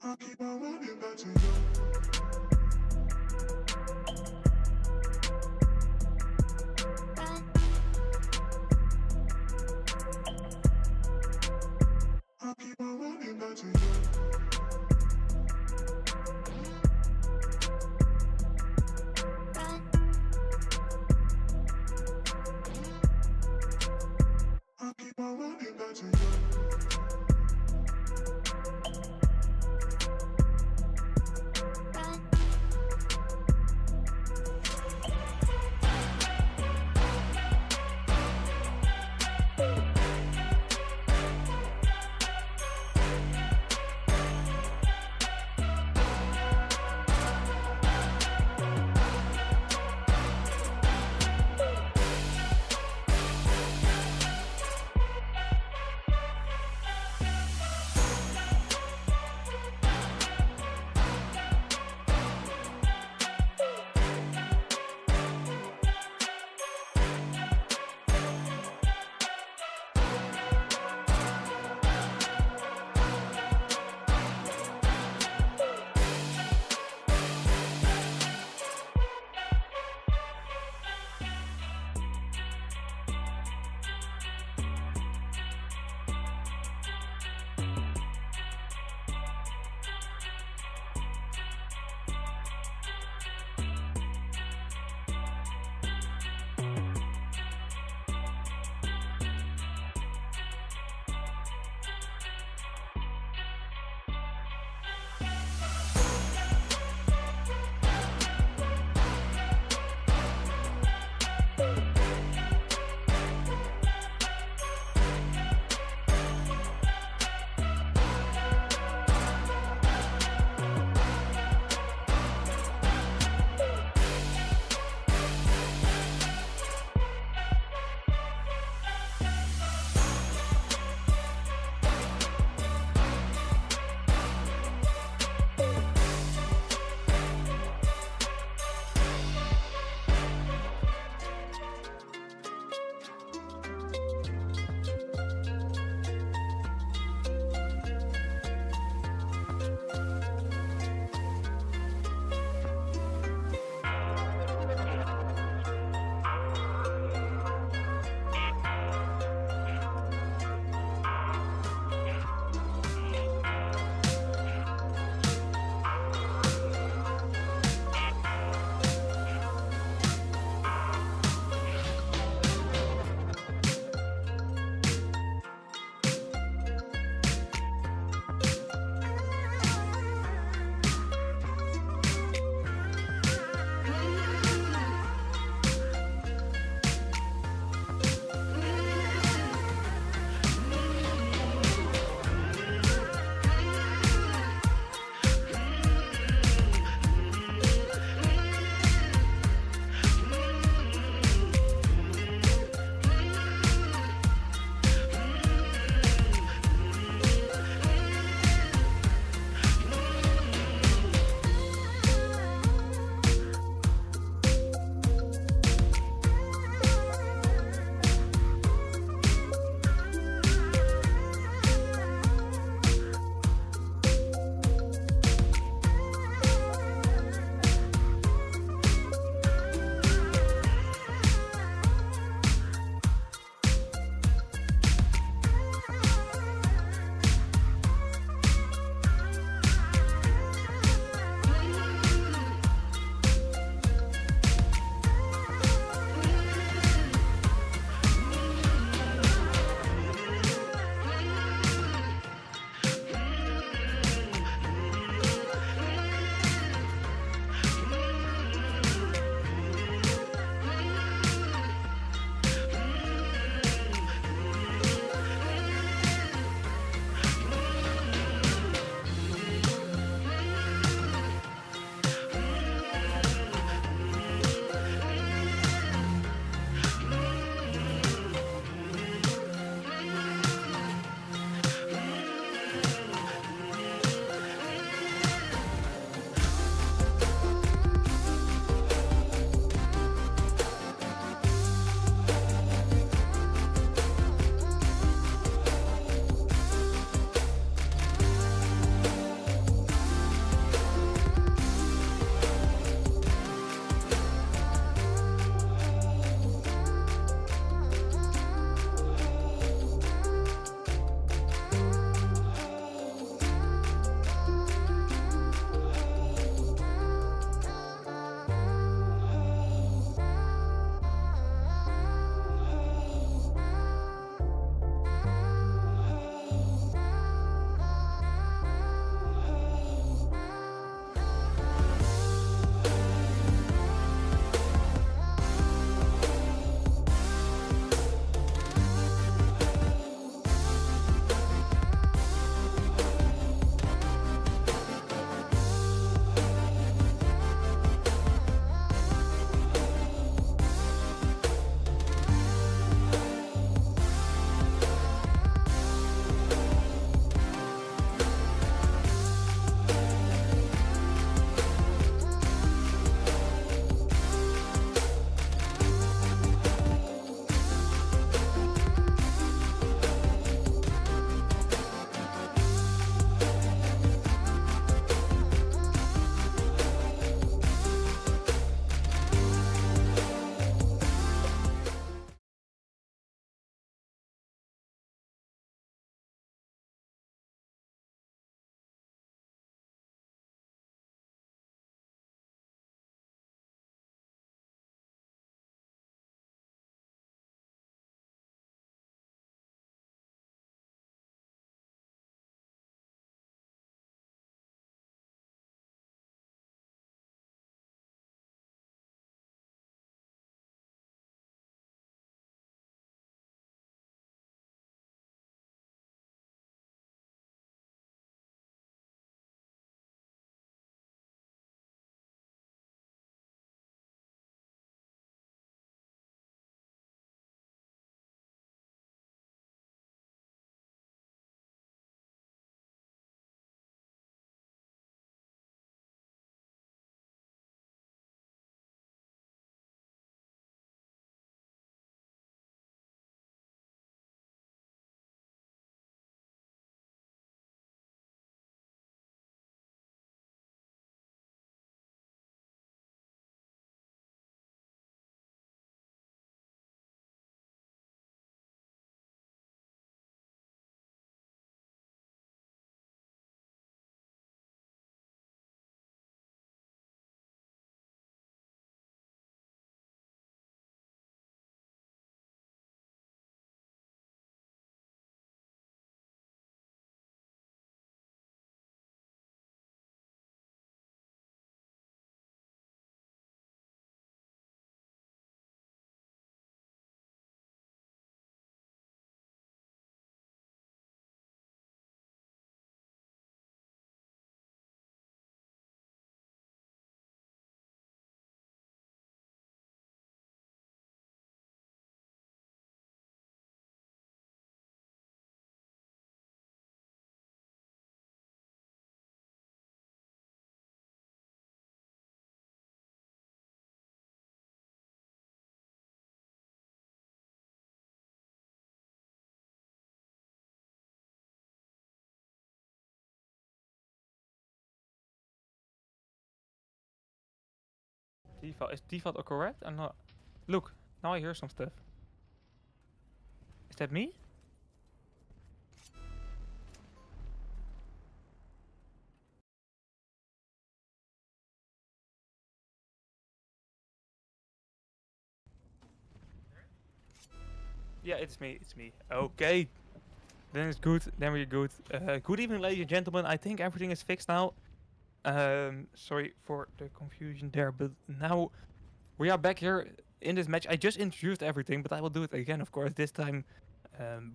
I keep on running back to you. I keep on running back to you. I keep on running back to you. Default. Is default correct or not? Look, now I hear some stuff. Is that me? Yeah, it's me. It's me. Okay. Then it's good. Then we're good. Good evening, ladies and gentlemen. I think everything is fixed now. Sorry for the confusion there, but now we are back here in this match. I just introduced everything, but I will do it again, of course, this time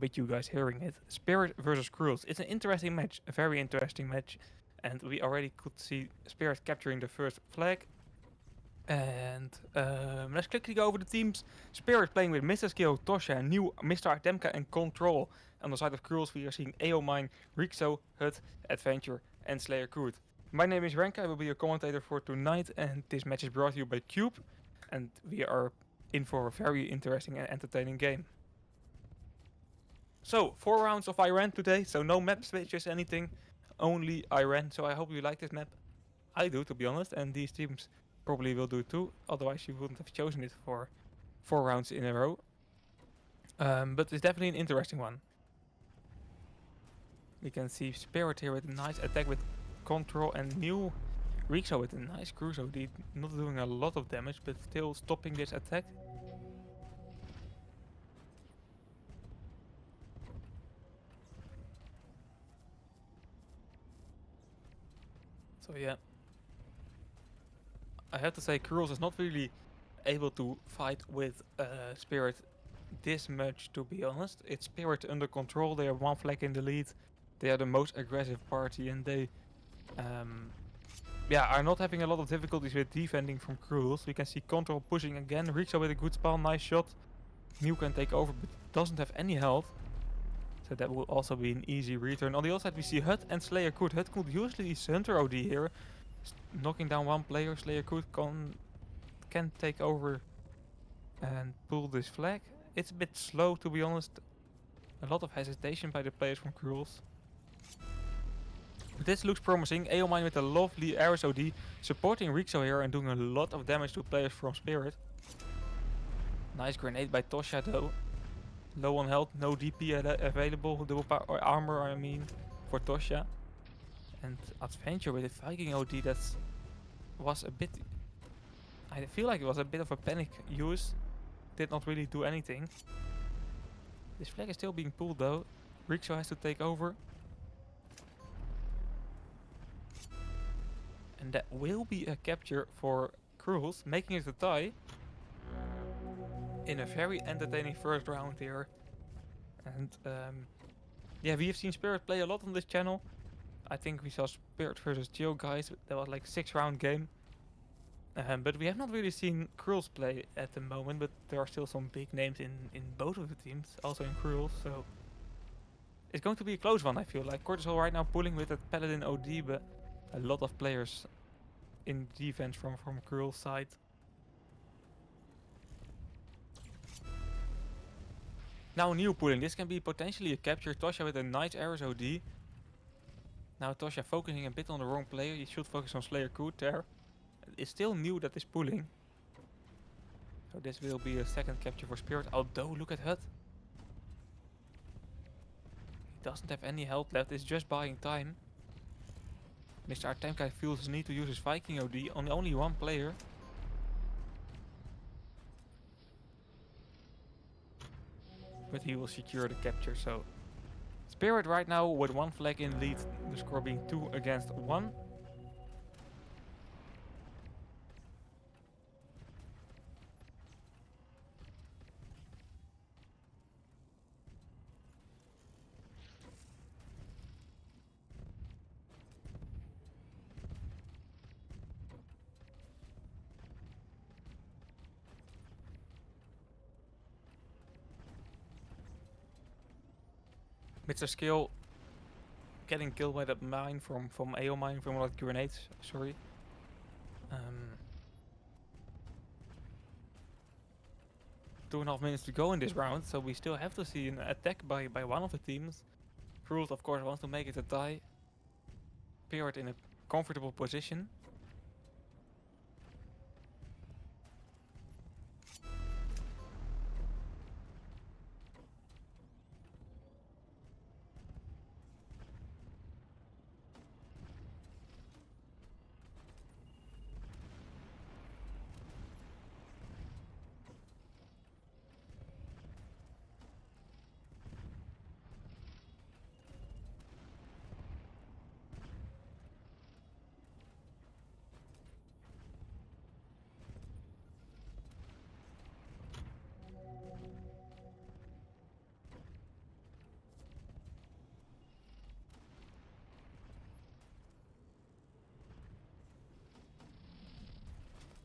with you guys hearing it. Spirit versus Cruels. It's an interesting match, a very interesting match. And we already could see Spirit capturing the first flag. And let's quickly go over the teams. Spirit playing with Mr. Skill, Tosha, New, Mr. Artemka, and Control. On the side of Cruels, we are seeing Aomine, Rixo, Hut, Adventure, and Slayer Crude. My name is Renka, I will be your commentator for tonight, and this match is brought to you by Cube. And we are in for a very interesting and entertaining game. So, 4 rounds of Iran today, so no map switches, anything. Only Iran, so I hope you like this map. I do, to be honest, and these teams probably will do too, otherwise you wouldn't have chosen it for 4 rounds in a row. But it's definitely an interesting one. We can see Spirit here with a nice attack with Control, and New Rixo with a nice cruise OD, not doing a lot of damage, but still stopping this attack. So yeah, I have to say Cruels is not really able to fight with Spirit this much, to be honest. It's Spirit under control, they are 1 flag in the lead. They are the most aggressive party, and they are not having a lot of difficulties with defending from Cruels. We can see Control pushing again, Rixo with a good spawn, nice shot. Mew can take over but doesn't have any health. So that will also be an easy return. On the other side we see Hut and Slayer Could. Hut could usually use Hunter OD here. Knocking down 1 player, Slayer Could can take over and pull this flag. It's a bit slow, to be honest. A lot of hesitation by the players from Cruels. But this looks promising. Aomine with a lovely Ares OD supporting Rixo here and doing a lot of damage to players from Spirit. Nice grenade by Tosha though. Low on health, no DP available, double power or armor I mean, for Tosha. And Adventure with a Viking OD that was a bit... I feel like it was a bit of a panic use. Did not really do anything. This flag is still being pulled though. Rixo has to take over. And that will be a capture for Cruels, making it a tie. In a very entertaining first round here. And yeah, we have seen Spirit play a lot on this channel. I think we saw Spirit versus Geo guys. That was like a 6-round game. But we have not really seen Cruels play at the moment, but there are still some big names in both of the teams, also in Cruels, so it's going to be a close one, I feel like. Cortisol right now pulling with that Paladin OD, but a lot of players in defense from Cruel's side. Now New pulling, this can be potentially a capture. Tosha with a nice Ares OD. Now Tosha focusing a bit on the wrong player, he should focus on Slayer Coot there. It's still New that is pulling. So this will be a second capture for Spirit, although look at Hut. He doesn't have any health left, it's just buying time. Mr. Artemka feels the need to use his Viking OD on only 1 player. But he will secure the capture, so... Spirit right now with 1 flag in lead, the score being 2 against 1. Mr. Skill getting killed by that mine from Aomine, from that grenades, sorry. 2.5 minutes to go in this round, so we still have to see an attack by one of the teams. Cruels of course wants to make it a tie. Spirit in a comfortable position.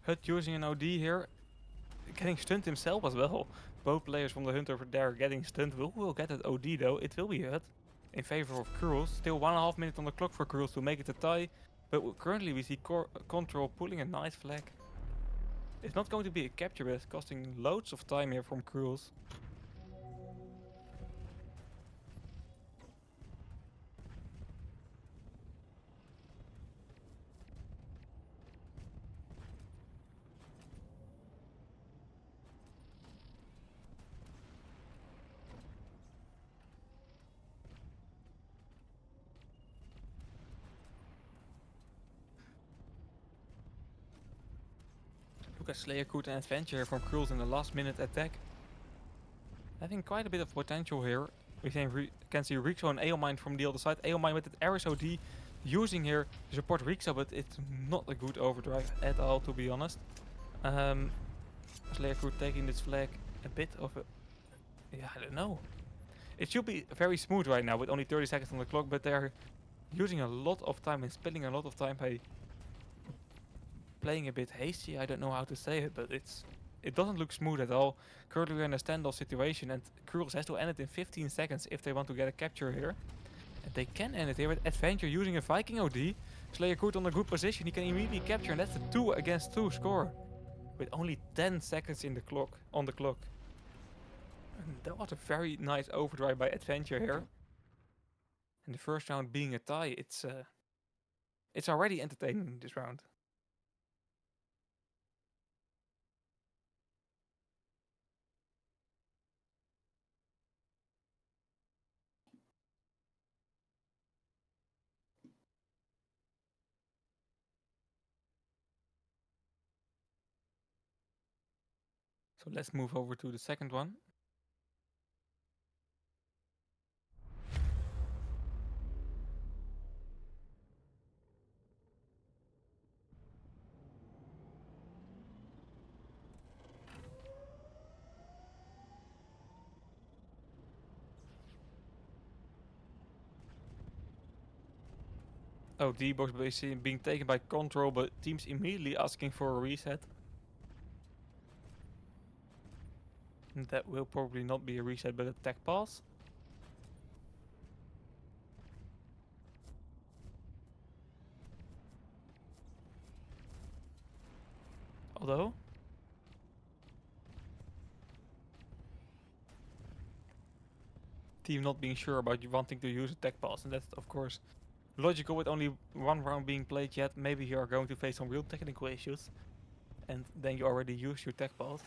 Hut using an OD here, getting stunned himself as well. Both players from the Hunt over there getting stunned. Will get that OD though. It will be Hut in favor of CRUELS. Still 1.5 minutes on the clock for CRUELS to make it a tie. But currently we see Control pulling a nice flag. It's not going to be a capture, but it's costing loads of time here from CRUELS. Look at Slayer Coot and Adventure from CRUELS in the last minute attack. Having quite a bit of potential here. We can see Rixo and Aomine from the other side. Aomine with that Ares OD using here to support Rixo, but it's not a good overdrive at all, to be honest. Slayer Coot taking this flag a bit of a... Yeah, I don't know. It should be very smooth right now with only 30 seconds on the clock, but they're using a lot of time and spending a lot of time by playing a bit hasty. I don't know how to say it, but it doesn't look smooth at all. Currently we're in a standoff situation and CRUELS has to end it in 15 seconds if they want to get a capture here. And they can end it here with Adventure using a Viking OD. Slayer Coot on a good position, he can immediately capture, and that's a 2 against 2 score. With only 10 seconds in the clock, on the clock. And that was a very nice overdrive by Adventure here. And the first round being a tie, it's already entertaining this round. So let's move over to the second one. Oh, D-box basically being taken by Control, but teams immediately asking for a reset. And that will probably not be a reset, but a tech pass. Although... Team not being sure about you wanting to use a tech pass, and that's of course logical with only one round being played yet. Maybe you are going to face some real technical issues, and then you already use your tech pass.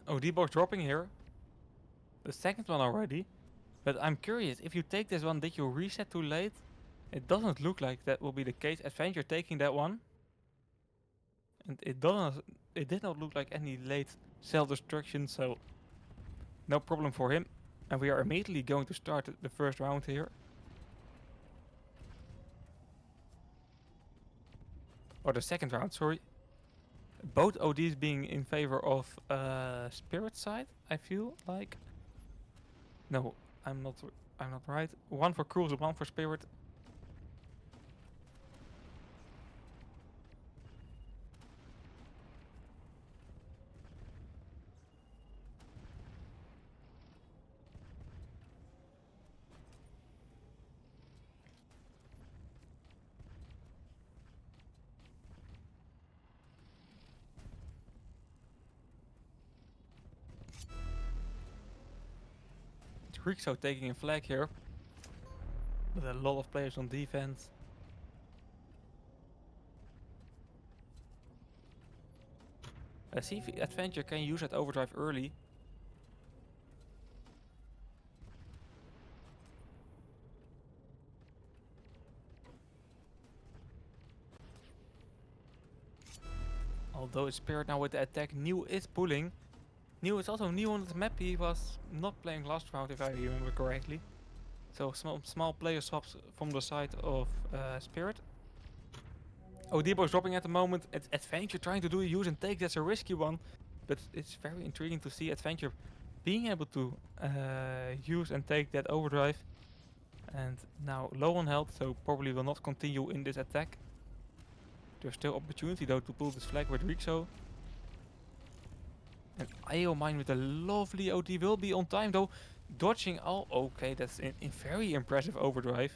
Oh, D-box dropping here. The second one already. But I'm curious, if you take this one, did you reset too late? It doesn't look like that will be the case. Adventure taking that one. And it did not look like any late self-destruction, so no problem for him. And we are immediately going to start the first round here. Or the second round, sorry. Both ODs being in favor of Spirit side, I feel like. No, I'm not right. One for CRUELS and one for Spirit. Rixo taking a flag here. With a lot of players on defense. Let's see if Adventure can use that overdrive early. Although it's Spirit now with the attack, New is pulling. New is also new on the map. He was not playing last round if I remember correctly. So small player swaps from the side of Spirit. Debo is dropping at the moment. It's Adventure trying to do a use and take. That's a risky one. But it's very intriguing to see Adventure being able to use and take that overdrive. And now low on health, so probably will not continue in this attack. There's still opportunity though to pull this flag with Rixo. And IO Mine with a lovely OT will be on time though. Dodging all. Okay, that's in very impressive overdrive.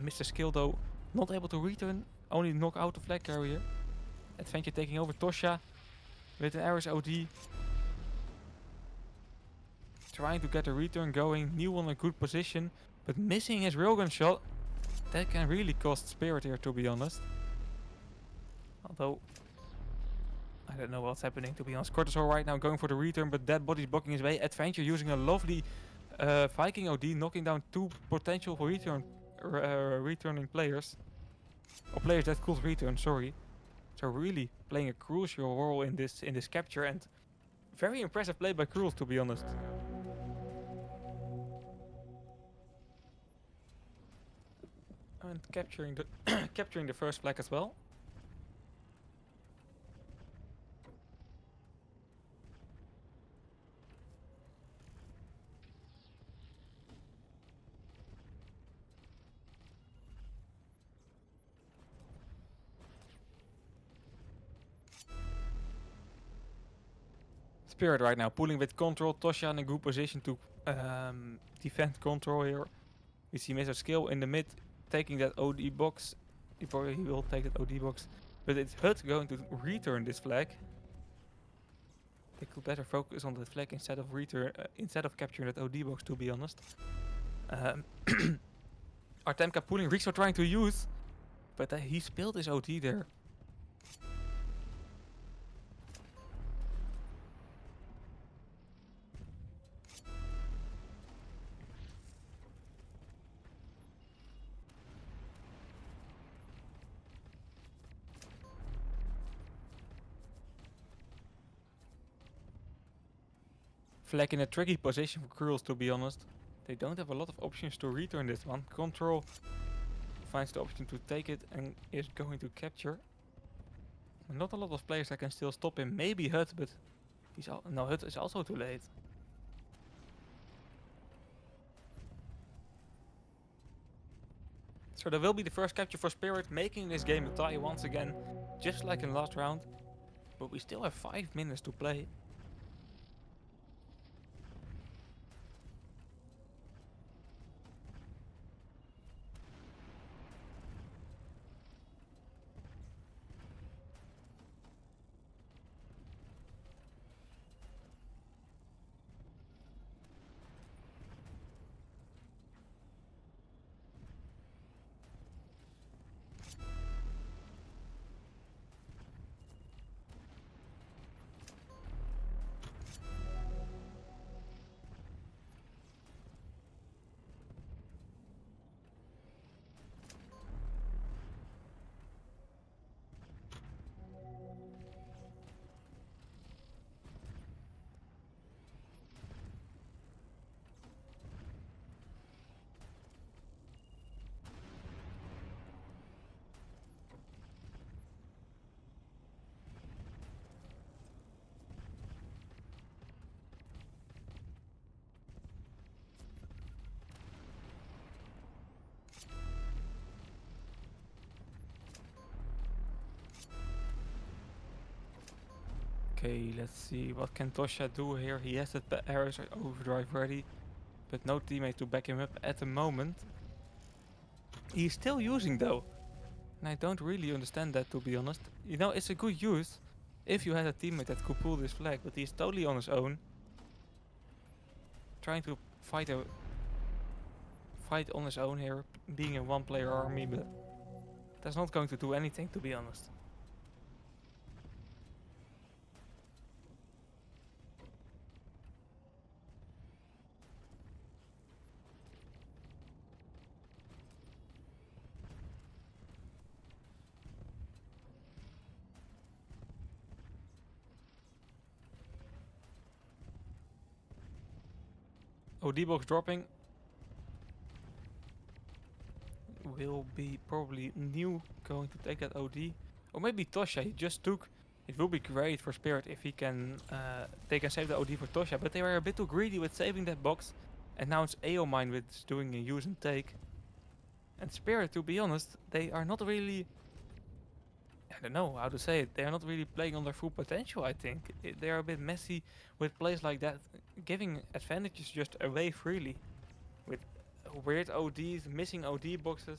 Mr. Skill though not able to return. Only knock out the flag carrier. Adventure taking over Tosha with an Ares OD. Trying to get a return going. New on a good position. But missing his railgun shot. That can really cost Spirit here, to be honest. Although I don't know what's happening, to be honest. Cortisol right now going for the return, but Dead Body's blocking his way. Adventure using a lovely Viking OD, knocking down two potential for returning players. Or players that could return, sorry. So really playing a crucial role in this capture, and very impressive play by Cruels, to be honest. And capturing the capturing the first flag as well. Spirit right now pulling with control. Tosha in a good position to defend control here. We see Mr. Skill in the mid taking that OD box. He will take that OD box. But it's Hut going to return this flag. They could better focus on that flag instead of capturing that OD box, to be honest. Artemka pulling, Rixo trying to use. But he spilled his OD there. Flag in a tricky position for Cruels, to be honest. They don't have a lot of options to return this one. Control finds the option to take it and is going to capture. Not a lot of players that can still stop him. Maybe Hut, but no, Hut is also too late. So there will be the first capture for Spirit, making this game a tie once again, just like in last round. But we still have 5 minutes to play. Okay, let's see what can Tosha do here. He has that Ares overdrive ready, but no teammate to back him up at the moment. He's still using though, and I don't really understand that, to be honest. You know, it's a good use if you had a teammate that could pull this flag, but he's totally on his own, trying to fight fight on his own here, being a one-player army, but that's not going to do anything, to be honest. OD box dropping. Will be probably New going to take that OD. Or maybe Tosha, he just took. It will be great for Spirit if he can, they can save the OD for Tosha, but they were a bit too greedy with saving that box. And now it's Aomine with doing a use and take. And Spirit, to be honest, they are not really, I don't know how to say it, they are not really playing on their full potential, I think. They are a bit messy with plays like that, giving advantages just away freely. With weird ODs, missing OD boxes.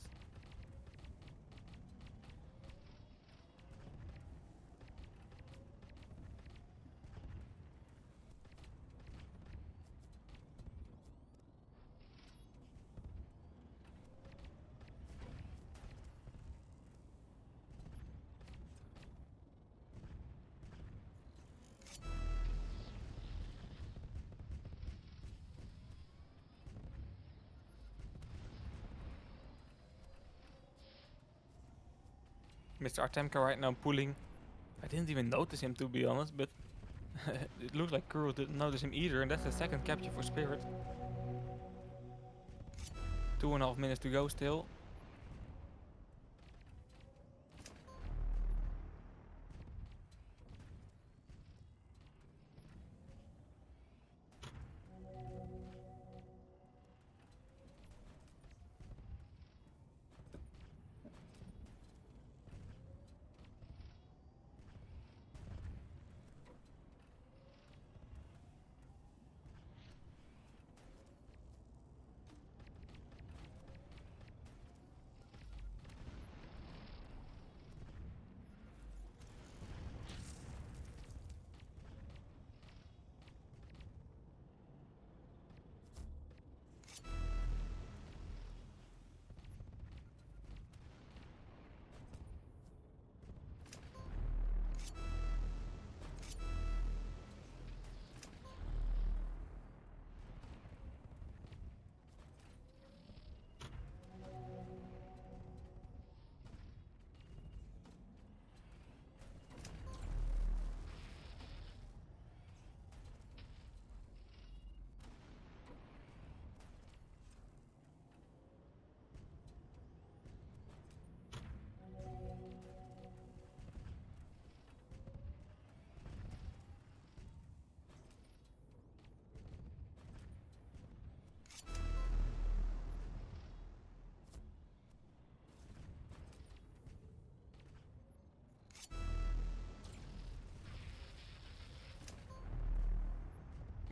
Mr. Artemka right now pulling. I didn't even notice him, to be honest, but it looks like Kurl didn't notice him either, and that's the second capture for Spirit. 2.5 minutes to go still.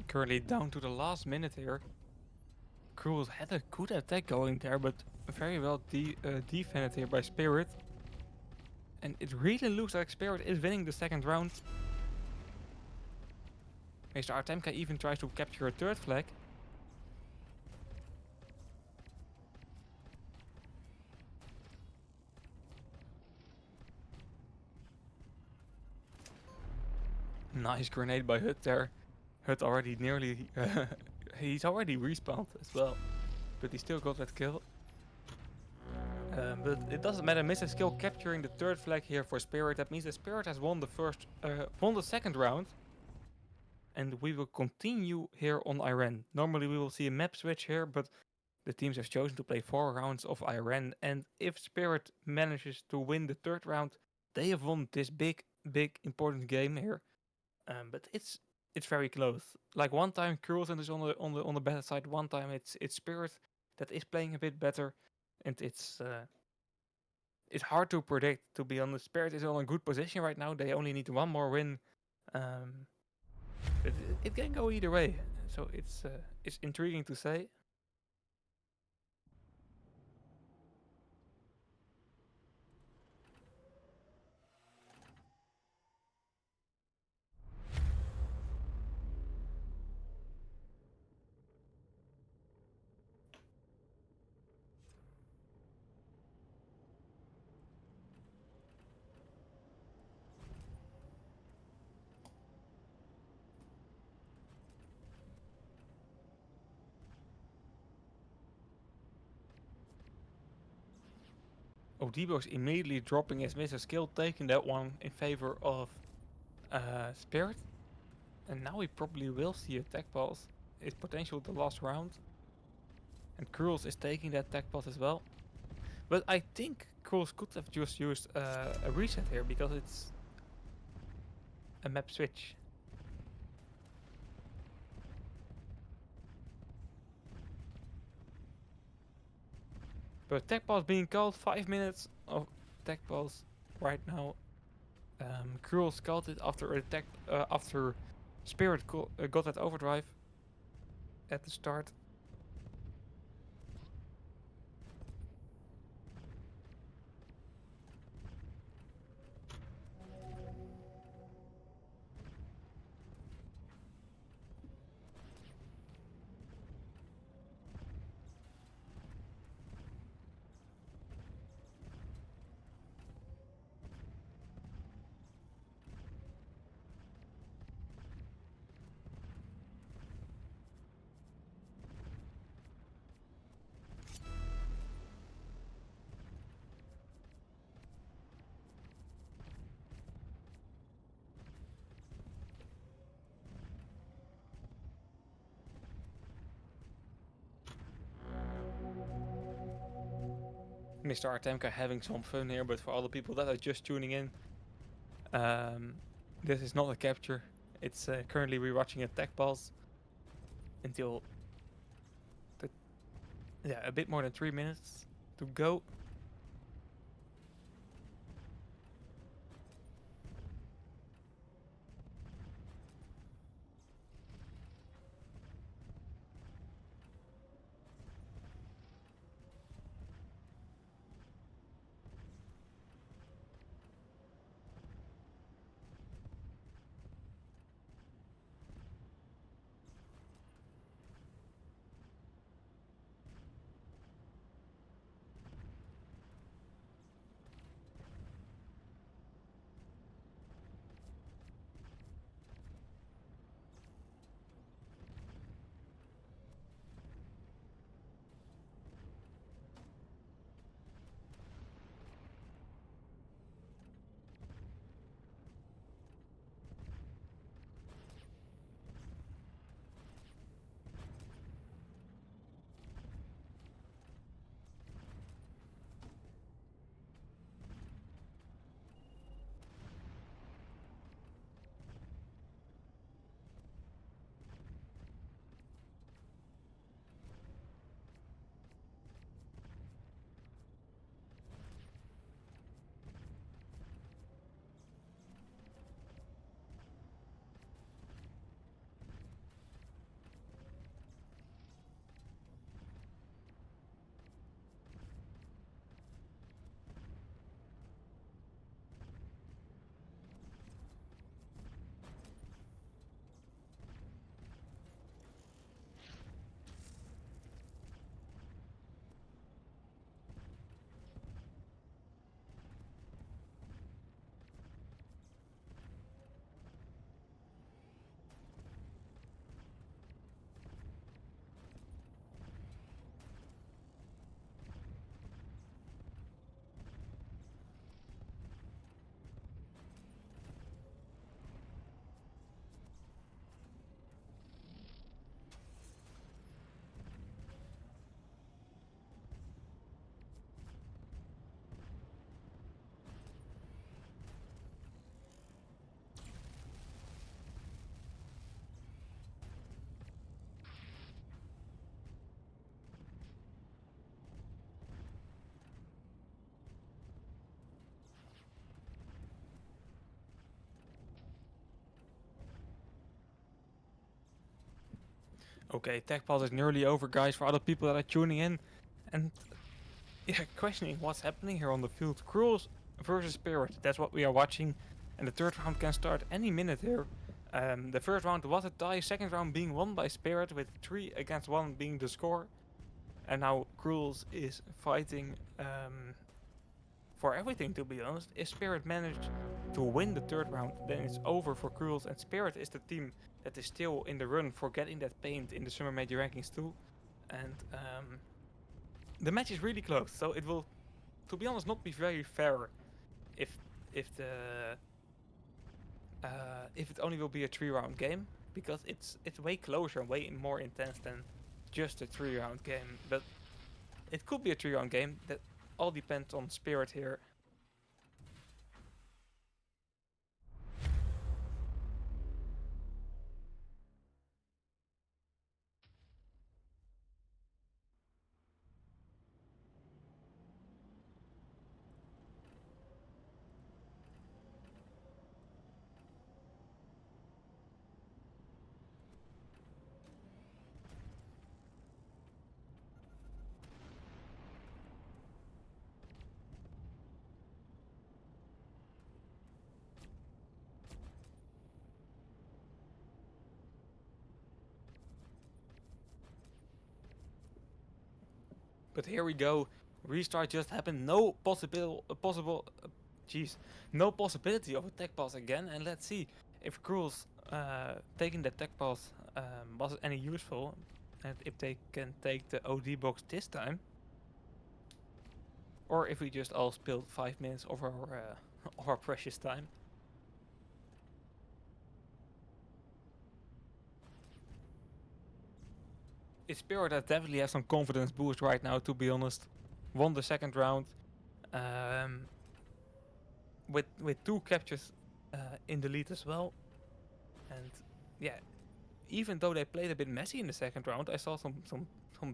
Currently down to the last minute here. Kurl had a good attack going there, but very well defended here by Spirit. And it really looks like Spirit is winning the second round. Mr. Artemka even tries to capture a third flag. Nice grenade by Hut there. Hut already nearly... he's already respawned as well. But he still got that kill. But it doesn't matter. Misses skill capturing the third flag here for Spirit. That means that Spirit has won the second round. And we will continue here on Iran. Normally we will see a map switch here, but the teams have chosen to play 4 rounds of Iran. And if Spirit manages to win the third round, they have won this big important game here. But it's very close. Like one time Curls is on the better side. One time it's Spirit that is playing a bit better, and it's hard to predict, to be honest. Spirit is on a good position right now. They only need one more win. It can go either way. So it's intriguing to say. Odibo's immediately dropping his missile skill, taking that one in favor of Spirit. And now we probably will see a tech pulse. It's potential the last round. And Cruels is taking that tech pulse as well. But I think Cruels could have just used a reset here because it's a map switch. But tech pulse being called, 5 minutes of tech pulse right now. Cruels called it after attack after Spirit got that overdrive at the start. Mr. Artemka having some fun here, but for all the people that are just tuning in, this is not a capture. It's currently rewatching a tech pulse until a bit more than 3 minutes to go. Okay, tech pulse is nearly over, guys, for other people that are tuning in. And questioning what's happening here on the field. Cruels versus Spirit, that's what we are watching. And the third round can start any minute here. The first round was a tie, second round being won by Spirit with 3 against 1 being the score. And now Cruels is fighting for everything, to be honest. If Spirit managed to win the third round, then it's over for Cruels. And Spirit is the team that is still in the run for getting that paint in the Summer Major rankings too. And the match is really close, so it will to be honest, not be very fair if if the if it only will be a 3-round game, because it's way closer and way more intense than just a 3-round game. But it could be a 3-round game. That all depends on Spirit here. But here we go. Restart just happened. No no possibility of a tech pass again. And let's see if Cruel's taking the tech pass was any useful, and if they can take the OD box this time, or if we just all spilled 5 minutes of our of our precious time. Spirit that definitely has some confidence boost right now, to be honest. Won the second round with 2 captures in the lead as well. And yeah, even though they played a bit messy in the second round, I saw some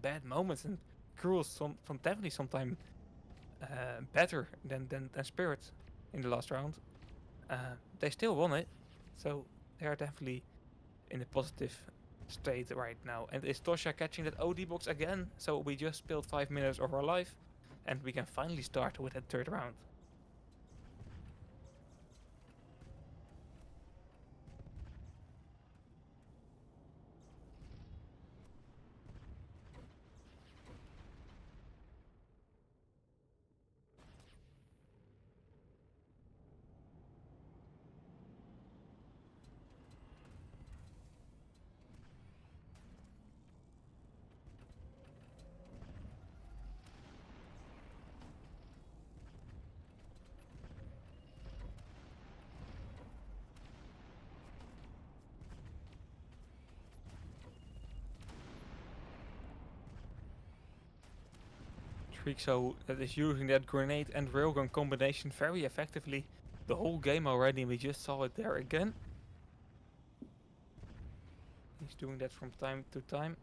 bad moments, and Cruel some definitely sometime better than Spirit in the last round. They still won it, so they are definitely in a positive state right now. And is Tosha catching that OD box again? So we just spilled 5 minutes of our life, and we can finally start with that third round. Trixo that is using that grenade and railgun combination very effectively the whole game already, and we just saw it there again. He's doing that from time to time.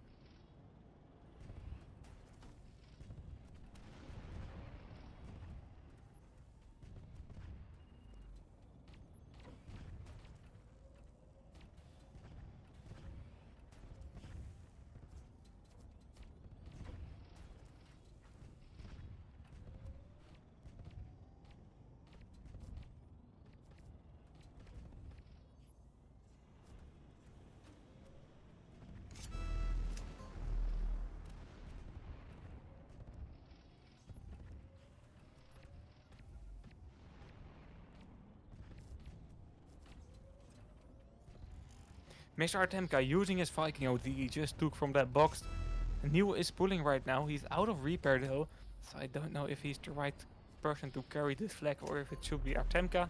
Mr. Artemka using his Viking OD he just took from that box. Neil is pulling right now. He's out of repair though, so I don't know if he's the right person to carry this flag or if it should be Artemka.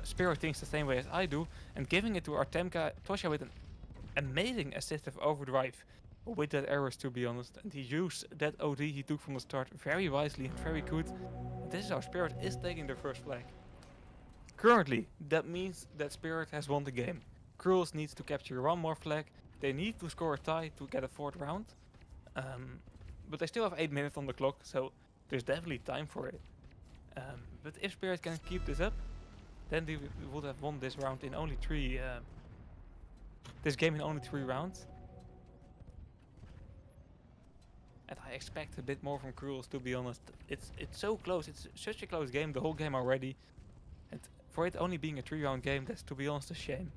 Spirit thinks the same way as I do, and giving it to Artemka, Tosha with an amazing assistive overdrive with that errors, to be honest. And he used that OD he took from the start very wisely and very good. And this is how Spirit is taking the first flag. Currently, that means that Spirit has won the game. Cruels needs to capture one more flag. They need to score a tie to get a fourth round. But they still have 8 minutes on the clock, so there's definitely time for it. But if Spirit can keep this up, then they would have won this round in only 3. This game in only 3 rounds. And I expect a bit more from Cruels, to be honest. It's so close. It's such a close game, the whole game already. And for it only being a 3-round game, that's, to be honest, a shame.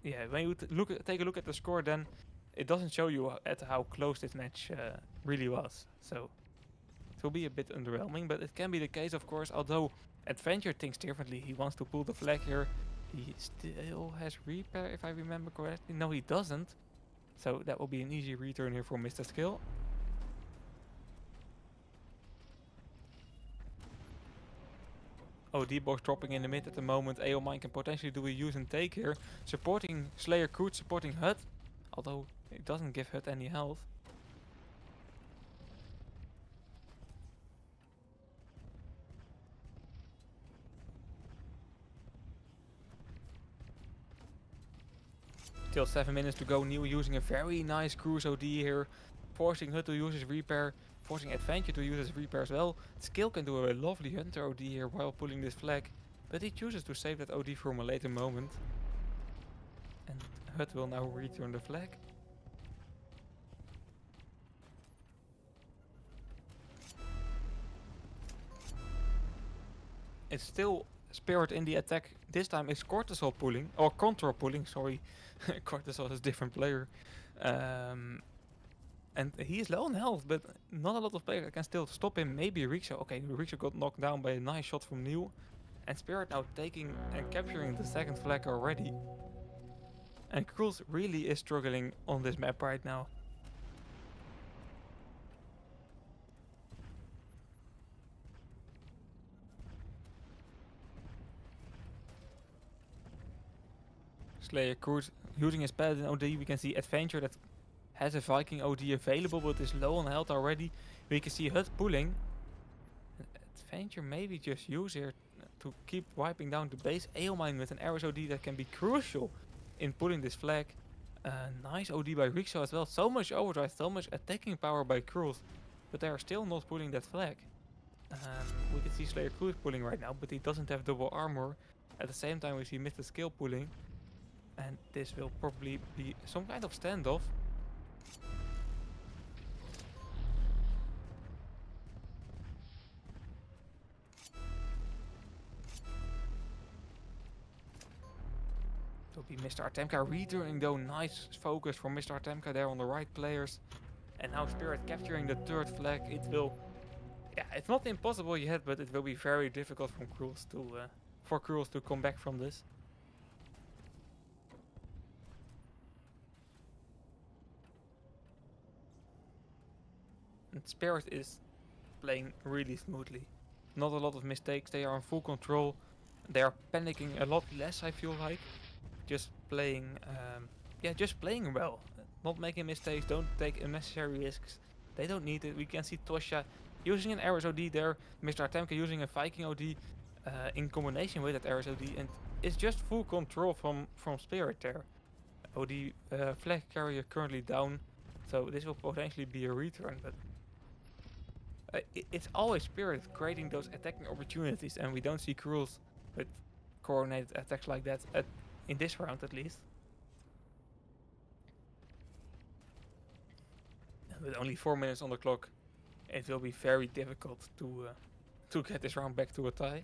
Yeah, when you take a look at the score, then it doesn't show you at how close this match really was. So it will be a bit underwhelming, but it can be the case, of course. Although Adventure thinks differently, he wants to pull the flag here. He still has repair, if I remember correctly. No, he doesn't. So that will be an easy return here for Mr. Skill. OD box dropping in the mid at the moment. AO Mine can potentially do a use and take here. Supporting Slayer Crude, supporting Hut. Although it doesn't give Hut any health. Still 7 minutes to go. Neil using a very nice cruise OD here. Forcing Hut to use his repair. Forcing Adventure to use his repair as well. Skill can do a lovely Hunter OD here while pulling this flag. But he chooses to save that OD from a later moment. And Hut will now return the flag. It's still Spirit in the attack. This time it's Cortisol pulling. Or Control pulling, sorry. Cortisol is a different player. And he is low on health, but not a lot of players can still stop him. Maybe Riksha. Okay, Riksha got knocked down by a nice shot from Neil. And Spirit now taking and capturing the second flag already. And Cruels really is struggling on this map right now. Slayer Cruise using his Paladin OD. We can see Adventure that has a Viking OD available, but is low on health already. We can see Hut pulling. Adventure maybe just use here to keep wiping down the base. AO Mine with an Ares OD that can be crucial in pulling this flag. Nice OD by Riksha as well. So much overdrive, so much attacking power by Cruels. But they are still not pulling that flag. We can see Slayer Cruise pulling right now, but he doesn't have double armor. At the same time we see Mr. Skill pulling. And this will probably be some kind of standoff. Will be Mr. Artemka returning though. Nice focus from Mr. Artemka there on the right players. And now Spirit capturing the third flag. It will... Yeah, it's not impossible yet, but it will be very difficult from Cruels to, for Cruels to come back from this. And Spirit is playing really smoothly. Not a lot of mistakes. They are in full control. They are panicking a lot less, I feel like. Just playing, just playing well. Not making mistakes. Don't take unnecessary risks. They don't need it. We can see Tosha using an Ares OD there. Mr. Artemka using a Viking OD in combination with that Ares OD. And it's just full control from Spirit there. OD flag carrier currently down. So this will potentially be a return, but it's always Spirit creating those attacking opportunities, and we don't see Cruels with coordinated attacks like that in this round at least. And with only 4 minutes on the clock, it will be very difficult to get this round back to a tie.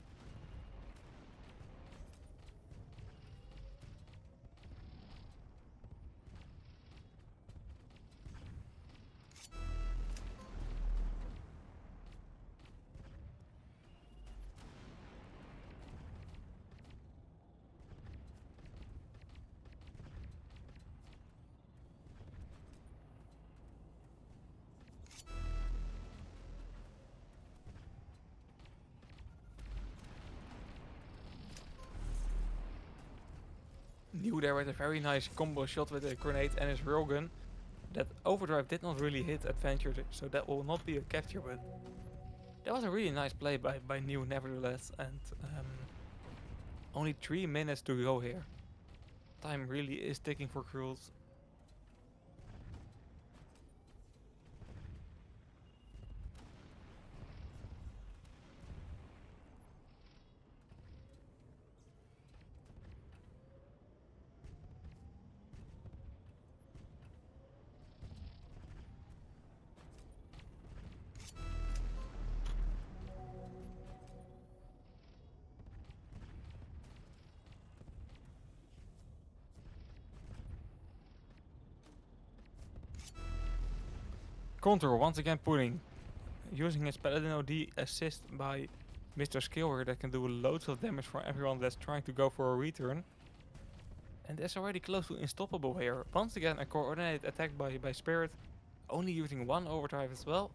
New there with a very nice combo shot with a grenade and his railgun. That overdrive did not really hit Adventure, so that will not be a capture, but that was a really nice play by New nevertheless. And only 3 minutes to go here. Time really is ticking for Cruels. Contour once again pulling, using his Paladin OD assist by Mr. Skiller that can do loads of damage for everyone that's trying to go for a return. And that's already close to unstoppable here. Once again a coordinated attack by Spirit, only using one overdrive as well.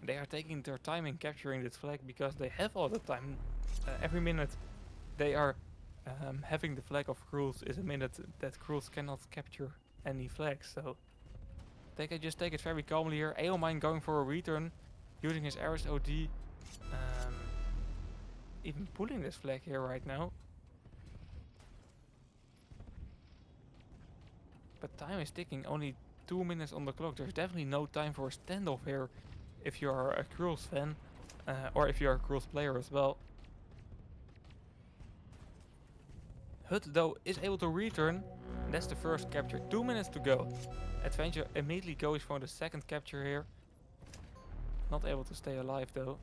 They are taking their time in capturing this flag because they have all the time. Every minute they are having the flag of Cruels is a minute that Cruels cannot capture any flags. So they can just take it very calmly here. Aomine going for a return, using his Ares OD. Even pulling this flag here right now. But time is ticking, only 2 minutes on the clock. There's definitely no time for a standoff here if you are a Cruels fan, or if you are a Cruels player as well. Hut though is able to return, and that's the first capture. 2 minutes to go. Adventure immediately goes for the second capture here. Not able to stay alive though.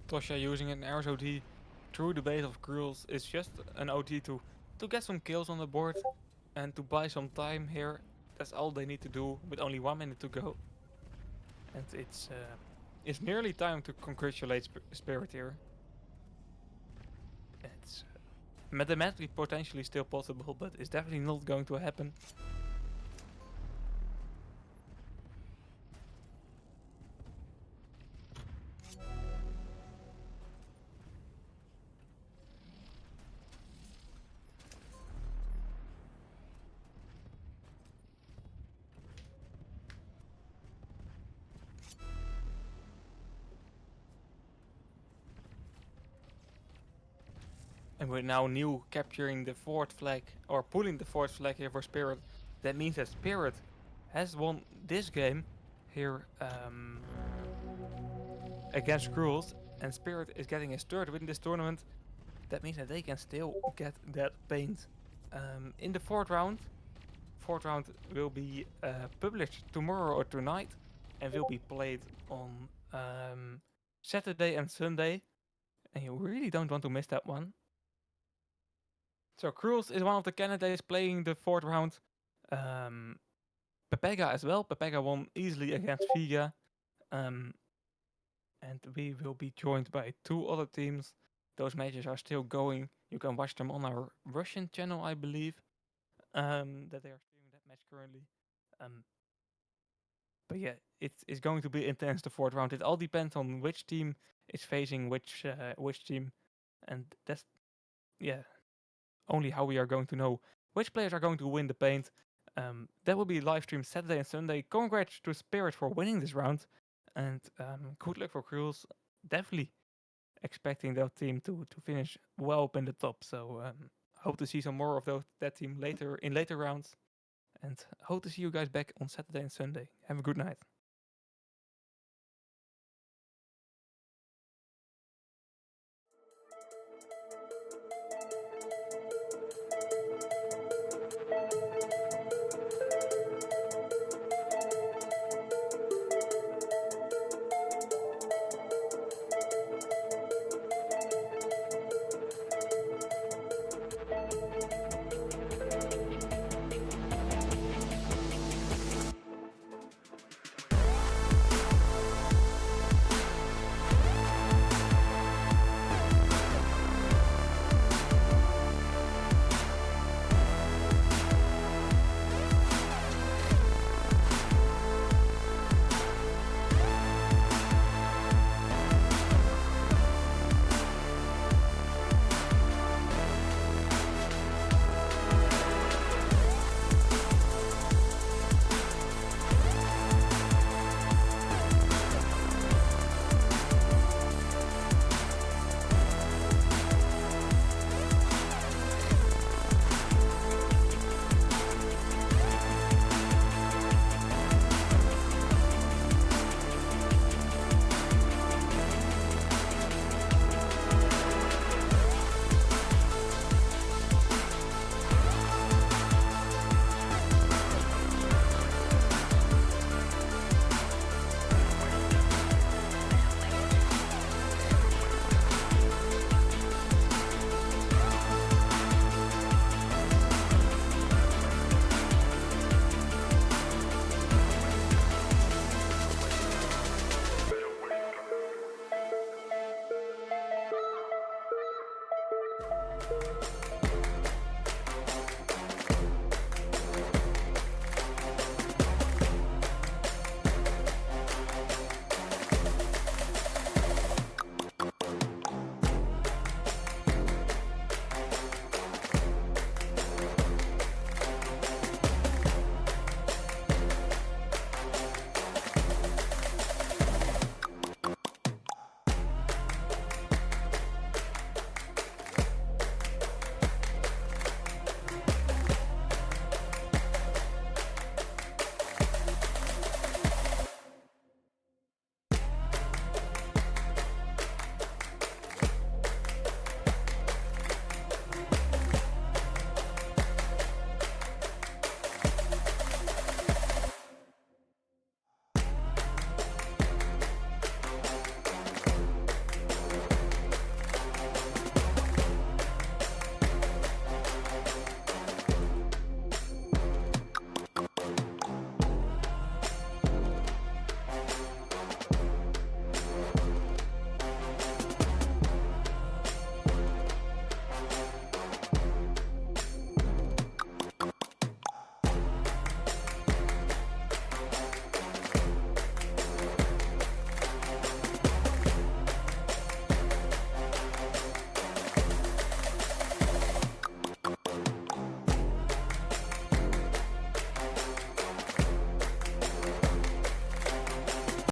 Tosha using an Ares OD through the base of Cruels is just an OD to get some kills on the board and to buy some time here. That's all they need to do with only 1 minute to go. And it's nearly time to congratulate Spirit here. It's mathematically potentially still possible, but it's definitely not going to happen. And we're now new capturing the fourth flag, or pulling the fourth flag here for Spirit. That means that Spirit has won this game here against Cruels, and Spirit is getting his third win this tournament. That means that they can still get that paint in the fourth round. Fourth round will be published tomorrow or tonight, and will be played on Saturday and Sunday. And you really don't want to miss that one. So Cruels is one of the candidates playing the fourth round. Pepega as well. Pepega won easily against Viga. And we will be joined by 2 other teams. Those matches are still going. You can watch them on our Russian channel, I believe. That they are streaming that match currently. But yeah, it's going to be intense the fourth round. It all depends on which team is facing which team, and that's only how we are going to know which players are going to win the paint. That will be live streamed Saturday and Sunday. Congrats to Spirit for winning this round, and good luck for Cruels. Definitely expecting that team to finish well up in the top. So hope to see some more of that team later in later rounds, and hope to see you guys back on Saturday and Sunday. Have a good night.